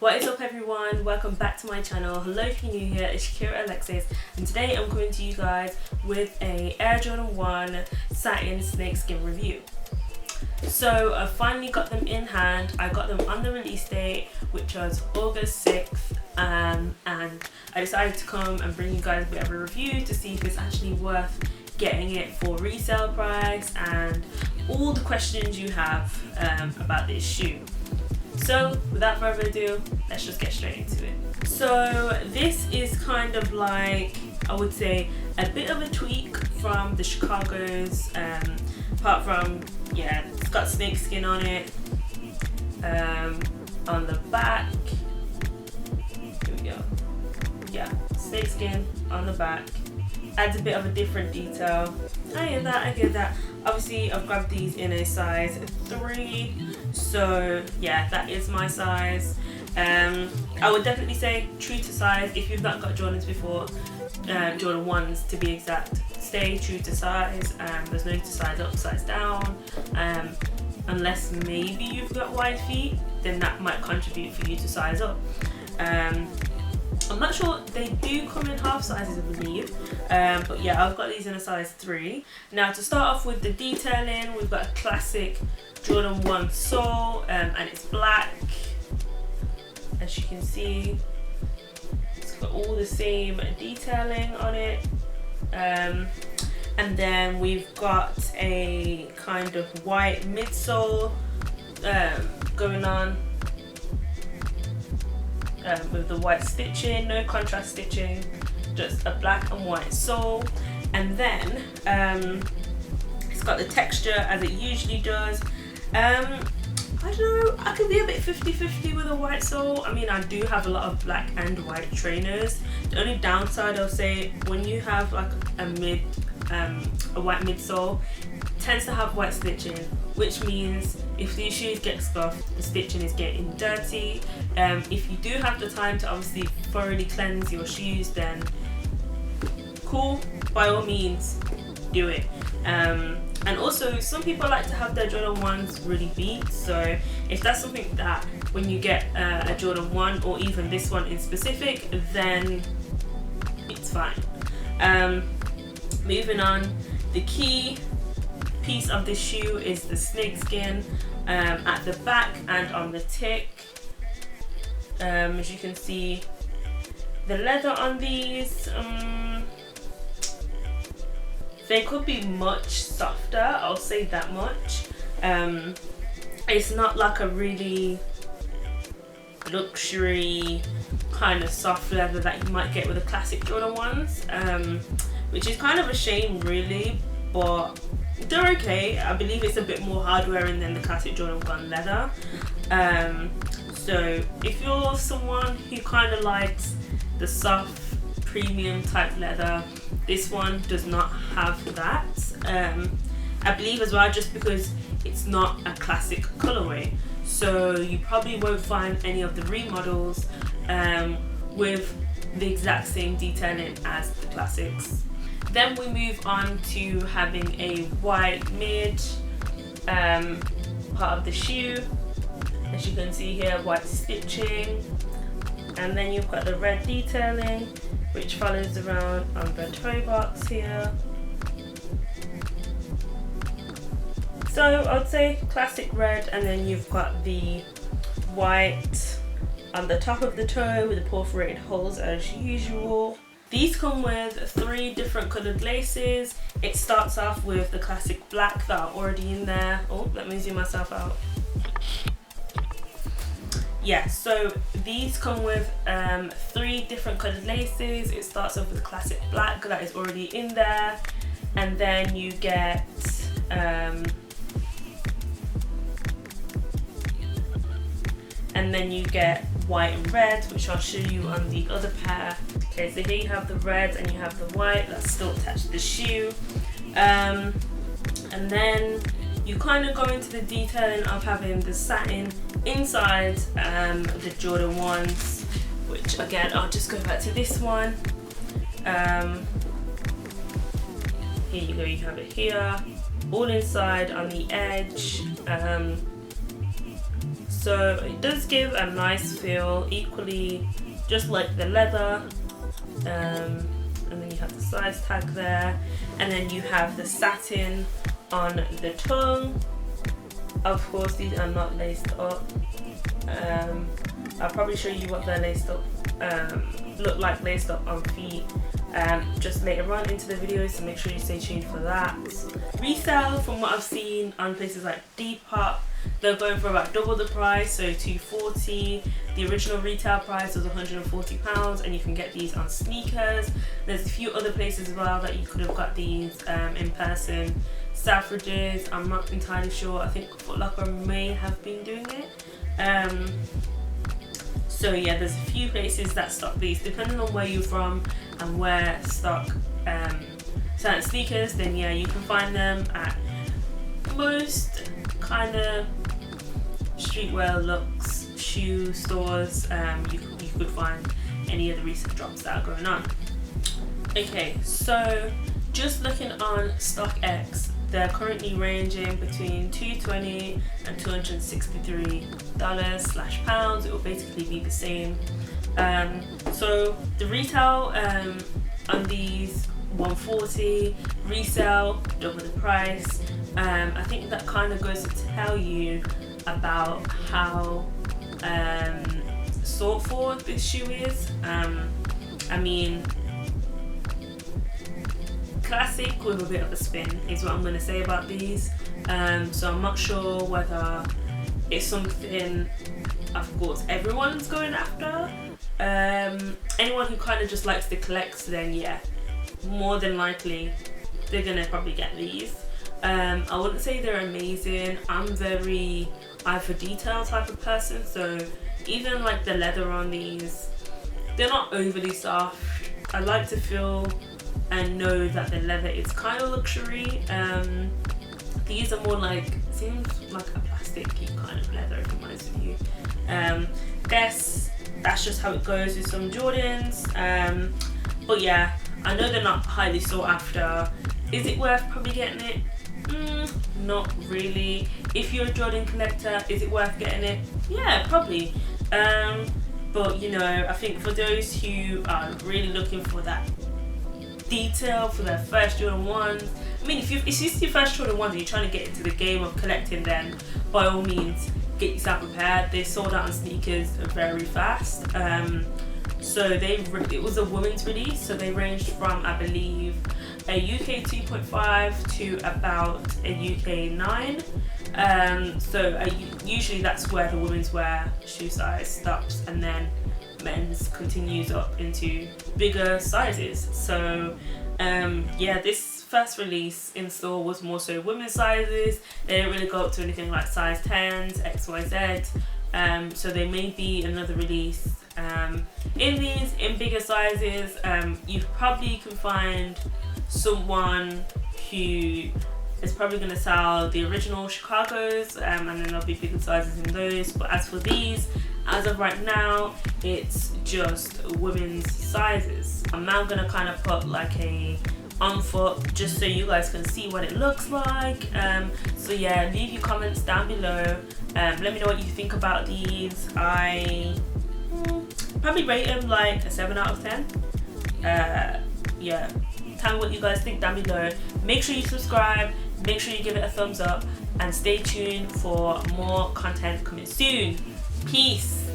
What is up everyone, welcome back to my channel. Hello if you're new here, it's Shakira Alexis, and today I'm coming to you guys with a Air Jordan 1 satin snakeskin review. So I finally got them in hand. I got them on the release date, which was August 6th, and I decided to come and bring you guys a bit of a review to see if it's actually worth getting it for resale price and all the questions you have about this shoe. So without further ado, let's just get straight into it. So this is kind of like, I would say, a bit of a tweak from the Chicago's, apart from, yeah, it's got snakeskin on it. On the back, here we go, yeah, snakeskin on the back. Adds a bit of a different detail. I get that. Obviously I've grabbed these in a size 3, so yeah, that is my size. I would definitely say true to size. If you've not got Jordans before, Jordan 1s to be exact, stay true to size. There's no to size up, size down, unless maybe you've got wide feet, then that might contribute for you to size up. I'm not sure, they do come in half sizes I believe, but yeah, I've got these in a size 3. Now to start off with the detailing, we've got a classic Jordan 1 sole, and it's black. As you can see, it's got all the same detailing on it, and then we've got a kind of white midsole going on. With the white stitching, no contrast stitching, just a black and white sole. And then it's got the texture as it usually does. I don't know, I could be a bit 50-50 with a white sole. I mean, I do have a lot of black and white trainers. The only downside I'll say, when you have like a white midsole, tends to have white stitching, which means if these shoes get scuffed, the stitching is getting dirty. If you do have the time to obviously thoroughly cleanse your shoes, then cool, by all means do it. And also some people like to have their Jordan 1s really beat, so if that's something that when you get a Jordan 1 or even this one in specific, then it's fine. Moving on, the key piece of this shoe is the snakeskin at the back and on the tick. As you can see, the leather on these, they could be much softer, I'll say that much. It's not like a really luxury kind of soft leather that you might get with the classic Jordan 1s, which is kind of a shame really, but they're okay. I believe it's a bit more hard wearing than the classic Jordan 1 leather. So if you're someone who kind of likes the soft premium type leather, this one does not have that. I believe as well, just because it's not a classic colorway, so you probably won't find any of the remodels with the exact same detailing as the classics. Then we move on to having a white mid part of the shoe. As you can see here, white stitching, and then you've got the red detailing which follows around on the toe box here. So I'd say classic red, and then you've got the white on the top of the toe with the perforated holes as usual. These come with 3 different coloured laces. It starts off with the classic black that are already in there. Oh, let me zoom myself out. Yeah, so these come with 3 different coloured laces. It starts off with the classic black that is already in there, and then you get white and red, which I'll show you on the other pair. Okay, so here you have the red and you have the white that's still attached to the shoe, and then you kind of go into the detailing of having the satin inside the Jordan 1s, which again, I'll just go back to this one. Here you go, you have it here, all inside on the edge. So it does give a nice feel, equally just like the leather. And then you have the size tag there, and then you have the satin on the tongue. Of course, these are not laced up. I'll probably show you what they're laced up look like laced up on feet just later on into the video, so make sure you stay tuned for that. Resale, from what I've seen on places like Depop, they're going for about double the price, so $240. The original retail price was £140, and you can get these on sneakers. There's a few other places as well that you could have got these in person. Selfridges, I'm not entirely sure. I think Foot Locker may have been doing it. So yeah, there's a few places that stock these, depending on where you're from and where stock certain sneakers. Then yeah, you can find them at most kind of streetwear looks shoe stores. You could find any of the recent drops that are going on. Okay, so just looking on StockX, they're currently ranging between $220 and $263/pounds. It will basically be the same. So the retail on these $140, resale double the price. I think that kind of goes to tell you about how sought for this shoe is. I mean, classic with a bit of a spin is what I'm going to say about these. So I'm not sure whether it's something, of course, everyone's going after. Anyone who kind of just likes to collect, then yeah, more than likely they're gonna probably get these. I wouldn't say they're amazing. I'm very eye for detail type of person, so even like the leather on these, they're not overly soft. I like to feel and know that the leather is kind of luxury. These are more like, seems like a plasticky kind of leather, if I'm honest with you. Guess that's just how it goes with some Jordans. But yeah, I know they're not highly sought after. Is it worth probably getting it? Not really. If you're a Jordan collector, is it worth getting it? Yeah, probably. But you know, I think for those who are really looking for that detail for their first Jordan 1s, I mean, if it's your first Jordan 1s and you're trying to get into the game of collecting, then by all means get yourself prepared. They sold out on sneakers very fast. So it was a women's release, so they ranged from, I believe, a UK 2.5 to about a UK 9. So usually that's where the women's wear shoe size stops, and then men's continues up into bigger sizes. So yeah, this first release in store was more so women's sizes. They didn't really go up to anything like size 10s, XYZ. So there may be another release in these in bigger sizes. You probably can find someone who is probably going to sell the original Chicago's, and then there'll be bigger sizes in those. But as for these, as of right now, it's just women's sizes. I'm now going to kind of put like a on foot just so you guys can see what it looks like. So yeah, leave your comments down below. Let me know what you think about these. I probably rate them like a 7 out of 10. Yeah, tell me what you guys think down below. Make sure you subscribe, make sure you give it a thumbs up, and stay tuned for more content coming soon. Peace.